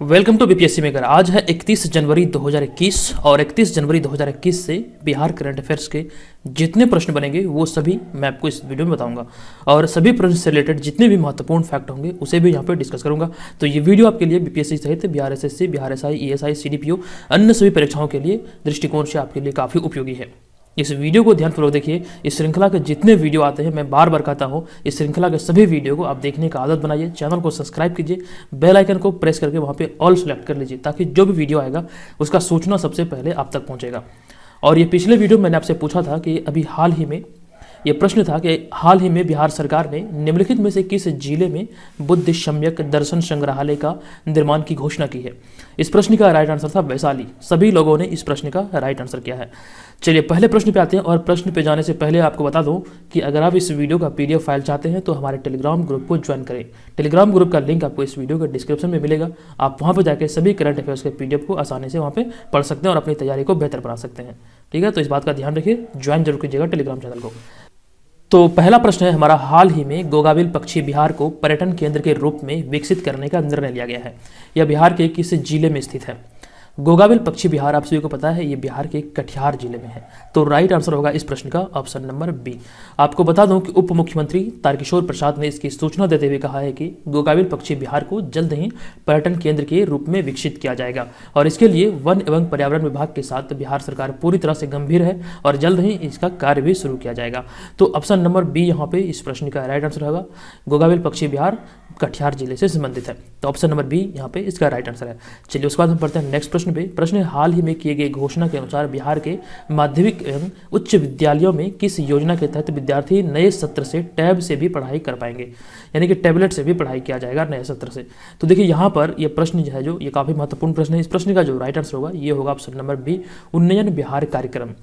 Welcome to BPSC maker. आज है 31 जनवरी 2021 और 31 जनवरी 2021 से बिहार करंट अफेयर्स के जितने प्रश्न बनेंगे वो सभी मैं आपको इस वीडियो में बताऊंगा और सभी प्रश्न से रिलेटेड जितने भी महत्वपूर्ण फैक्ट होंगे उसे भी यहाँ पे डिस्कस करूंगा। तो ये वीडियो आपके लिए बीपीएससी सहित Bihar SSC, Bihar SI, ESI, CDPO अन्य सभी परीक्षाओं के लिए दृष्टिकोण से आपके लिए काफ़ी उपयोगी है। इस वीडियो को ध्यानपूर्वक देखिए। इस श्रृंखला के जितने वीडियो आते हैं मैं बार बार कहता हूँ, इस श्रृंखला के सभी वीडियो को आप देखने का आदत बनाइए। चैनल को सब्सक्राइब कीजिए, बेल आइकन को प्रेस करके वहाँ पे ऑल सेलेक्ट कर लीजिए ताकि जो भी वीडियो आएगा उसका सूचना सबसे पहले आप तक पहुँचेगा। और ये पिछले वीडियो मैंने आपसे पूछा था कि अभी हाल ही में ये प्रश्न था कि हाल ही में बिहार सरकार ने निम्नलिखित में से किस जिले में बुद्ध सम्यक दर्शन संग्रहालय का निर्माण की घोषणा की है। इस प्रश्न का राइट आंसर था वैशाली। सभी लोगों ने इस प्रश्न का राइट आंसर किया है। चलिए पहले प्रश्न पे आते हैं और प्रश्न पे जाने से पहले आपको बता दूं कि अगर आप इस वीडियो का पीडीएफ फाइल चाहते हैं तो हमारे टेलीग्राम ग्रुप को ज्वाइन करें। टेलीग्राम ग्रुप का लिंक आपको इस वीडियो के डिस्क्रिप्शन में मिलेगा। आप वहाँ पर जाकर सभी करंट अफेयर्स के पीडीएफ को आसानी से वहाँ पे पढ़ सकते हैं और अपनी तैयारी को बेहतर बना सकते हैं। ठीक है, तो इस बात का ध्यान रखिए, ज्वाइन जरूर कीजिएगा टेलीग्राम चैनल को। तो पहला प्रश्न है हमारा, हाल ही में गोगाबिल पक्षी बिहार को पर्यटन केंद्र के रूप में विकसित करने का निर्णय लिया गया है। यह बिहार के किस जिले में स्थित है? गोगाबिल पक्षी बिहार आप सभी को पता है ये बिहार के कटिहार जिले में है। तो राइट आंसर होगा इस प्रश्न का ऑप्शन नंबर बी। आपको बता दूं कि उप मुख्यमंत्री तारकिशोर प्रसाद ने इसकी सूचना देते हुए कहा है कि गोगाबिल पक्षी बिहार को जल्द ही पर्यटन केंद्र के रूप में विकसित किया जाएगा और इसके लिए वन एवं पर्यावरण विभाग के साथ बिहार सरकार पूरी तरह से गंभीर है और जल्द ही इसका कार्य भी शुरू किया जाएगा। तो ऑप्शन नंबर बी यहाँ पे इस प्रश्न का राइट आंसर होगा। गोगाबिल पक्षी बिहार कटिहार जिले से संबंधित है। तो ऑप्शन नंबर बी यहाँ पे इसका राइट आंसर है। चलिए उसके बाद हम पढ़ते हैं नेक्स्ट प्रश्न पे। प्रश्न हाल ही में किए गए घोषणा के अनुसार बिहार के माध्यमिक एवं उच्च विद्यालयों में किस योजना के तहत विद्यार्थी नए सत्र से टैब से भी पढ़ाई कर पाएंगे, यानी कि टैबलेट से भी पढ़ाई किया जाएगा नए सत्र से। तो देखिए यहाँ पर ये प्रश्न जो है जो ये काफी महत्वपूर्ण प्रश्न है। इस प्रश्न का जो राइट आंसर होगा ये होगा ऑप्शन नंबर बी, उन्नयन बिहार कार्यक्रम।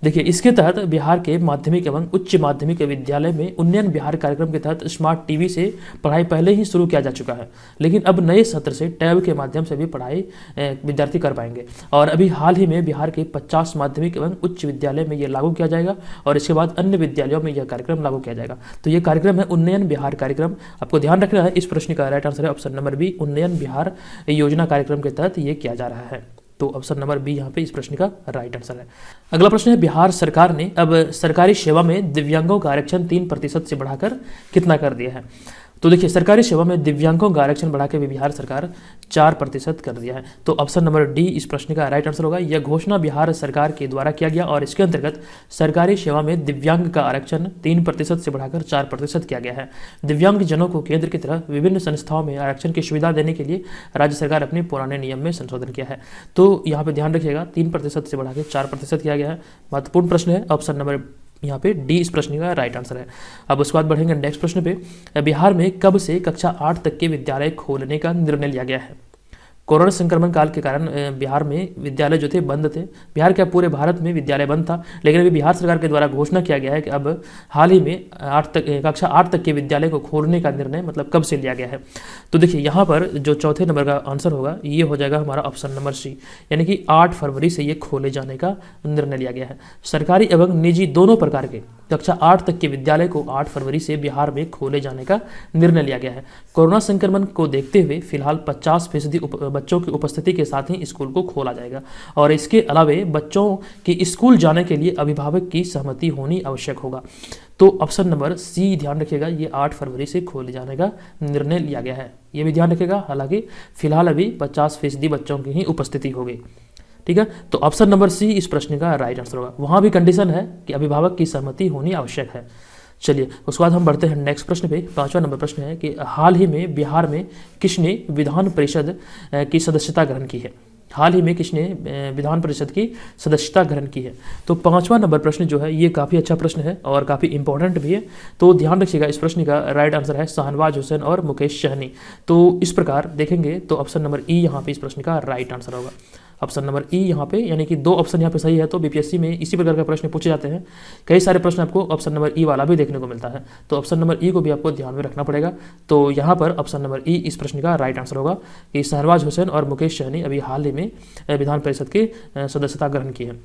देखिए इसके तहत बिहार के माध्यमिक एवं उच्च माध्यमिक विद्यालय में उन्नयन बिहार कार्यक्रम के तहत स्मार्ट टीवी से पढ़ाई पहले ही शुरू किया जा चुका है, लेकिन अब नए सत्र से टैब के माध्यम से भी पढ़ाई विद्यार्थी कर पाएंगे। और अभी हाल ही में बिहार के 50 माध्यमिक एवं उच्च विद्यालय में यह लागू किया जाएगा और इसके बाद अन्य विद्यालयों में यह कार्यक्रम लागू किया जाएगा। तो ये कार्यक्रम है उन्नयन बिहार कार्यक्रम। आपको ध्यान रखना है, इस प्रश्न का राइट आंसर है ऑप्शन नंबर बी, उन्नयन बिहार योजना कार्यक्रम के तहत ये किया जा रहा है। तो ऑप्शन नंबर बी यहाँ पे इस प्रश्न का राइट आंसर है। अगला प्रश्न है, बिहार सरकार ने अब सरकारी सेवा में दिव्यांगों का आरक्षण 3% से बढ़ाकर कितना कर दिया है? तो देखिए सरकारी सेवा में दिव्यांगों का आरक्षण बढ़ा के बिहार सरकार 4% कर दिया है। तो ऑप्शन नंबर डी इस प्रश्न का राइट आंसर होगा। यह घोषणा बिहार सरकार के द्वारा किया गया और इसके अंतर्गत सरकारी सेवा में दिव्यांग का आरक्षण 3% से बढ़ाकर 4% किया गया है। दिव्यांग जनों को केंद्र की तरह विभिन्न संस्थाओं में आरक्षण की सुविधा देने के लिए राज्य सरकार अपने पुराने नियम में संशोधन किया है। तो यहाँ पे ध्यान रखिएगा, 3% से बढ़ा के 4% किया गया है। महत्वपूर्ण प्रश्न है, ऑप्शन नंबर यहाँ पे डी इस प्रश्न का राइट आंसर है। अब उसके बाद बढ़ेंगे नेक्स्ट प्रश्न पे। बिहार में कब से कक्षा 8 तक के विद्यालय खोलने का निर्णय लिया गया है? कोरोना संक्रमण काल के कारण बिहार में विद्यालय जो थे बंद थे। बिहार क्या पूरे भारत में विद्यालय बंद था, लेकिन अभी बिहार सरकार के द्वारा घोषणा किया गया है कि अब हाल ही में कक्षा 8 तक के विद्यालय को खोलने का निर्णय मतलब कब से लिया गया है। तो देखिए यहाँ पर जो चौथे नंबर का आंसर होगा ये हो जाएगा हमारा ऑप्शन नंबर सी, यानी कि 8 फरवरी से ये खोले जाने का निर्णय लिया गया है। सरकारी एवं निजी दोनों प्रकार के कक्षा 8 तक के विद्यालय को 8 फरवरी से बिहार में खोले जाने का निर्णय लिया गया है। कोरोना संक्रमण को देखते हुए फिलहाल 50% बच्चों की उपस्थिति के साथ ही स्कूल को खोला जाएगा और इसके अलावे बच्चों की स्कूल जाने के लिए अभिभावक की सहमति होनी आवश्यक होगा। तो ऑप्शन नंबर सी ध्यान रखिएगा, ये 8 फरवरी से खोले जाने का निर्णय लिया गया है। ये भी ध्यान रखिएगा, हालांकि फिलहाल अभी 50% बच्चों की ही उपस्थिति होगी। ठीक है, तो ऑप्शन नंबर सी इस प्रश्न का राइट आंसर होगा। वहां भी कंडीशन है कि अभिभावक की सहमति होनी आवश्यक है। चलिए उसके बाद हम बढ़ते हैं नेक्स्ट प्रश्न पे। 5वां नंबर प्रश्न है कि हाल ही में बिहार में किसने विधान परिषद की सदस्यता ग्रहण की है? हाल ही में किसने विधान परिषद की सदस्यता ग्रहण की है? तो 5वां नंबर प्रश्न जो है ये काफ़ी अच्छा प्रश्न है और काफ़ी इंपॉर्टेंट भी है। तो ध्यान रखिएगा, इस प्रश्न का राइट आंसर है शाहनवाज हुसैन और मुकेश सहनी। तो इस प्रकार देखेंगे तो ऑप्शन नंबर ई यहाँ पे इस प्रश्न का राइट आंसर होगा। ऑप्शन नंबर ई यहाँ पे, यानी कि 2 ऑप्शन यहाँ पे सही है। तो बीपीएससी में इसी प्रकार के प्रश्न पूछे जाते हैं। कई सारे प्रश्न आपको ऑप्शन नंबर ई वाला भी देखने को मिलता है, तो ऑप्शन नंबर ई को भी आपको ध्यान में रखना पड़ेगा। तो यहाँ पर ऑप्शन नंबर ई इस प्रश्न का राइट आंसर होगा कि शहनवाज हुसैन और मुकेश सहनी अभी हाल ही में विधान परिषद की सदस्यता ग्रहण की है।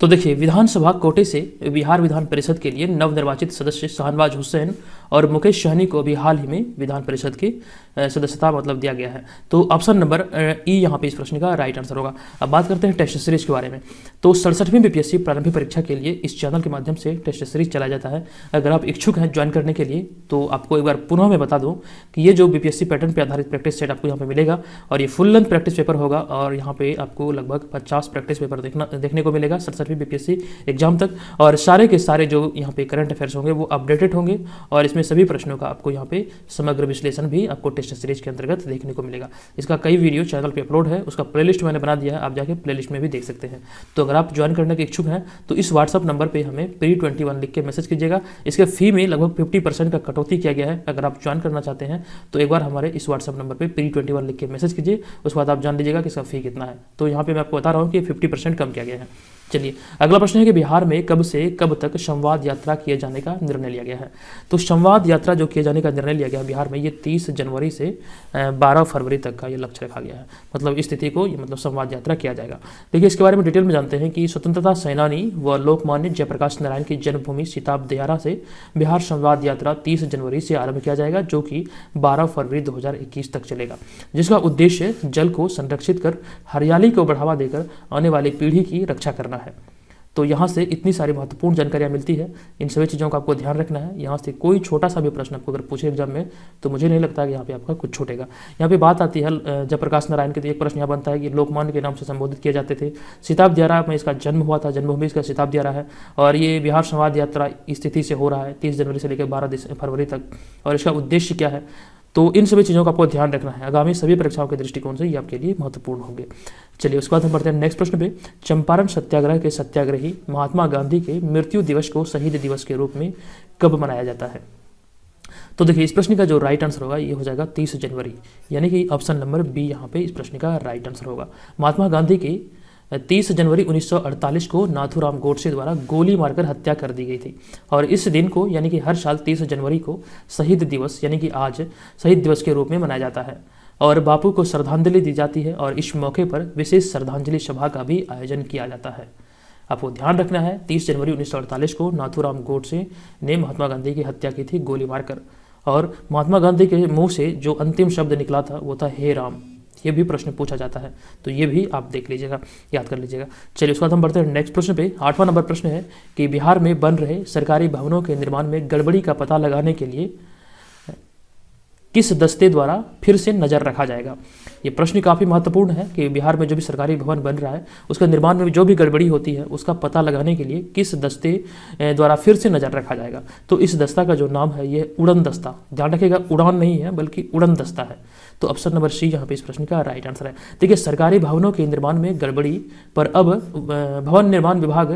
तो देखिए, विधानसभा कोटे से बिहार विधान परिषद के लिए नवनिर्वाचित सदस्य शाहनवाज हुसैन और मुकेश सहनी को अभी हाल ही में विधान परिषद की सदस्यता मतलब दिया गया है। तो ऑप्शन नंबर ई यहाँ पे इस प्रश्न का राइट आंसर होगा। अब बात करते हैं टेस्ट सीरीज के बारे में। तो 67वीं बीपीएससी प्रारंभिक परीक्षा के लिए इस चैनल के माध्यम से टेस्ट सीरीज चलाया जाता है। अगर आप इच्छुक हैं ज्वाइन करने के लिए तो आपको एक बार पुनः मैं बता दूं कि ये जो बीपीएससी पैटर्न पर आधारित प्रैक्टिस सेट आपको यहाँ पे मिलेगा और ये फुल लेंथ प्रैक्टिस पेपर होगा और यहाँ पे आपको लगभग 50 प्रैक्टिस पेपर देखने को मिलेगा 67वीं बीपीएससी एग्जाम तक। और सारे के सारे जो यहाँ पे करंट अफेयर्स होंगे वो अपडेटेड होंगे और इसमें सभी प्रश्नों का आपको यहाँ पे समग्र विश्लेषण भी आपको टेस्ट सीरीज के अंतर्गत देखने को मिलेगा। इसका कई वीडियो चैनल पे अपलोड है, उसका प्लेलिस्ट मैंने बना दिया है, आप जाके प्लेलिस्ट में भी देख सकते हैं। तो अगर आप ज्वाइन करने के इच्छुक हैं तो इस व्हाट्सअप नंबर पर हमें PRI21 लिख के मैसेज कीजिएगा। इसके फी में लगभग 50% का कटौती किया गया है। अगर आप ज्वाइन करना चाहते हैं तो एक बार हमारे इस व्हाट्सअप नंबर पर PRI21 लिख के मैसेज कीजिए, उसके बाद आप जान लीजिएगा कि इसका फी कितना है। तो यहाँ पे मैं आपको बता रहा हूँ कि 50% कम किया गया है। चलिए, अगला प्रश्न है कि बिहार में कब से कब तक संवाद यात्रा किए जाने का निर्णय लिया गया है। तो संवाद यात्रा जो किए जाने का निर्णय लिया गया है बिहार में, ये 30 जनवरी से 12 फरवरी तक का ये लक्ष्य रखा गया है। मतलब इस तिथि को ये मतलब संवाद यात्रा किया जाएगा। देखिए, इसके बारे में डिटेल में जानते हैं कि स्वतंत्रता सेनानी व लोकमान्य जयप्रकाश नारायण की जन्मभूमि सिताब दियारा से बिहार संवाद यात्रा 30 जनवरी से आरंभ किया जाएगा, जो कि 12 फरवरी 2021 तक चलेगा, जिसका उद्देश्य जल को संरक्षित कर हरियाली को बढ़ावा देकर आने वाली पीढ़ी की रक्षा करना है। तो यहाँ से इतनी सारी महत्वपूर्ण जानकारियाँ मिलती है, इन सभी चीज़ों का आपको ध्यान रखना है। यहाँ से कोई छोटा सा भी प्रश्न आपको अगर पूछे एग्जाम में तो मुझे नहीं लगता कि यहाँ पे आपका कुछ छूटेगा। यहाँ पे बात आती है जयप्रकाश नारायण के, तो एक प्रश्न यहाँ बनता है कि लोकमान्य के नाम से संबोधित किए जाते थे। सिताब दियारा में इसका जन्म हुआ था, जन्मभूमि इसका सिताब दियारा है और ये बिहार संवाद यात्रा इस तिथि से हो रहा है 30 जनवरी से लेकर 12 फरवरी तक। और इसका उद्देश्य क्या है, तो इन सभी चीज़ों का आपको ध्यान रखना है। आगामी सभी परीक्षाओं के दृष्टिकोण से ये आपके लिए महत्वपूर्ण होंगे। चलिए, उसके बाद हम बढ़ते हैं नेक्स्ट प्रश्न पे। चंपारण सत्याग्रह के सत्याग्रही महात्मा गांधी के मृत्यु दिवस को शहीद दिवस के रूप में कब मनाया जाता है। तो देखिए, इस प्रश्न का जो राइट आंसर होगा ये हो जाएगा 30 जनवरी, यानी कि ऑप्शन नंबर बी यहाँ पे इस प्रश्न का राइट आंसर होगा। महात्मा गांधी की 30 जनवरी 1948 को नाथूराम गोडसे द्वारा गोली मारकर हत्या कर दी गई थी और इस दिन को यानी कि हर साल 30 जनवरी को शहीद दिवस यानी कि आज शहीद दिवस के रूप में मनाया जाता है और बापू को श्रद्धांजलि दी जाती है और इस मौके पर विशेष श्रद्धांजलि सभा का भी आयोजन किया जाता है। आपको ध्यान रखना है, 30 जनवरी 1948 को नाथूराम गोडसे ने महात्मा गांधी की हत्या की थी गोली मारकर और महात्मा गांधी के मुंह से जो अंतिम शब्द निकला था वो था हे राम। ये भी प्रश्न पूछा जाता है, तो ये भी आप देख लीजिएगा, याद कर लीजिएगा। चलिए, उसके बाद हम बढ़ते हैं नेक्स्ट प्रश्न पे। 8वां नंबर प्रश्न है कि बिहार में बन रहे सरकारी भवनों के निर्माण में गड़बड़ी का पता लगाने के लिए किस दस्ते द्वारा फिर से नजर रखा जाएगा। ये प्रश्न काफ़ी महत्वपूर्ण है कि बिहार में जो भी सरकारी भवन बन रहा है उसका निर्माण में जो भी गड़बड़ी होती है उसका पता लगाने के लिए किस दस्ते द्वारा फिर से नजर रखा जाएगा। तो इस दस्ता का जो नाम है ये उड़न दस्ता, ध्यान रखिएगा, उड़ान नहीं है बल्कि उड़न दस्ता है। तो ऑप्शन नंबर सी यहाँ पे इस प्रश्न का राइट आंसर है। देखिए, सरकारी भवनों के निर्माण में गड़बड़ी पर अब भवन निर्माण विभाग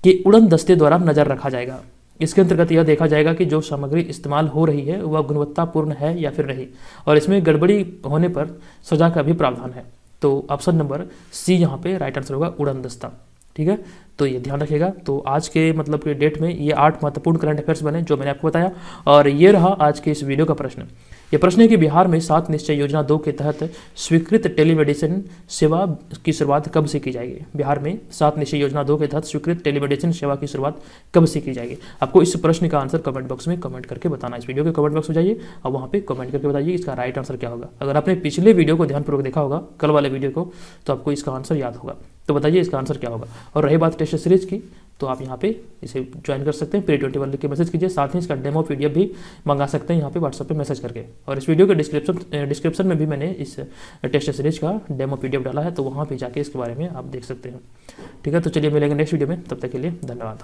के उड़न दस्ते द्वारा नजर रखा जाएगा। इसके अंतर्गत यह देखा जाएगा कि जो सामग्री इस्तेमाल हो रही है वह गुणवत्तापूर्ण है या फिर नहीं, और इसमें गड़बड़ी होने पर सजा का भी प्रावधान है। तो ऑप्शन नंबर सी यहाँ पे राइट आंसर होगा, उड़न दस्ता। ठीक है, तो ये ध्यान रखिएगा। तो आज के मतलब के डेट में ये 8 महत्वपूर्ण करंट अफेयर्स बने जो मैंने आपको बताया, और ये रहा आज के इस वीडियो का प्रश्न। ये प्रश्न है कि बिहार में 7 निश्चय योजना 2 के तहत स्वीकृत टेलीमेडिसिन सेवा की शुरुआत कब से की जाएगी। बिहार में 7 निश्चय योजना 2 के तहत स्वीकृत टेलीमेडिसिन सेवा की शुरुआत कब से की जाएगी। आपको इस प्रश्न का आंसर कमेंट बॉक्स में कमेंट करके बताना। इस वीडियो के कमेंट बॉक्स में जाइए और वहाँ पे कमेंट करके बताइए इसका राइट आंसर क्या होगा। अगर आपने पिछले वीडियो को ध्यानपूर्वक देखा होगा, कल वाले वीडियो को, तो आपको इसका आंसर याद होगा। तो बताइए इसका आंसर क्या होगा। और रही बात टेस्ट सीरीज की, तो आप यहाँ पे इसे ज्वाइन कर सकते हैं, PRI21 लिख के मैसेज कीजिए। साथ ही इसका डेमो PDF भी मंगा सकते हैं यहाँ पे व्हाट्सएप पे मैसेज करके। और इस वीडियो के डिस्क्रिप्शन में भी मैंने इस टेस्ट सीरीज का डेमो PDF डाला है, तो वहाँ पे जाके इसके बारे में आप देख सकते हैं। ठीक है, तो चलिए मिलेंगे नेक्स्ट वीडियो में, तब तक के लिए धन्यवाद।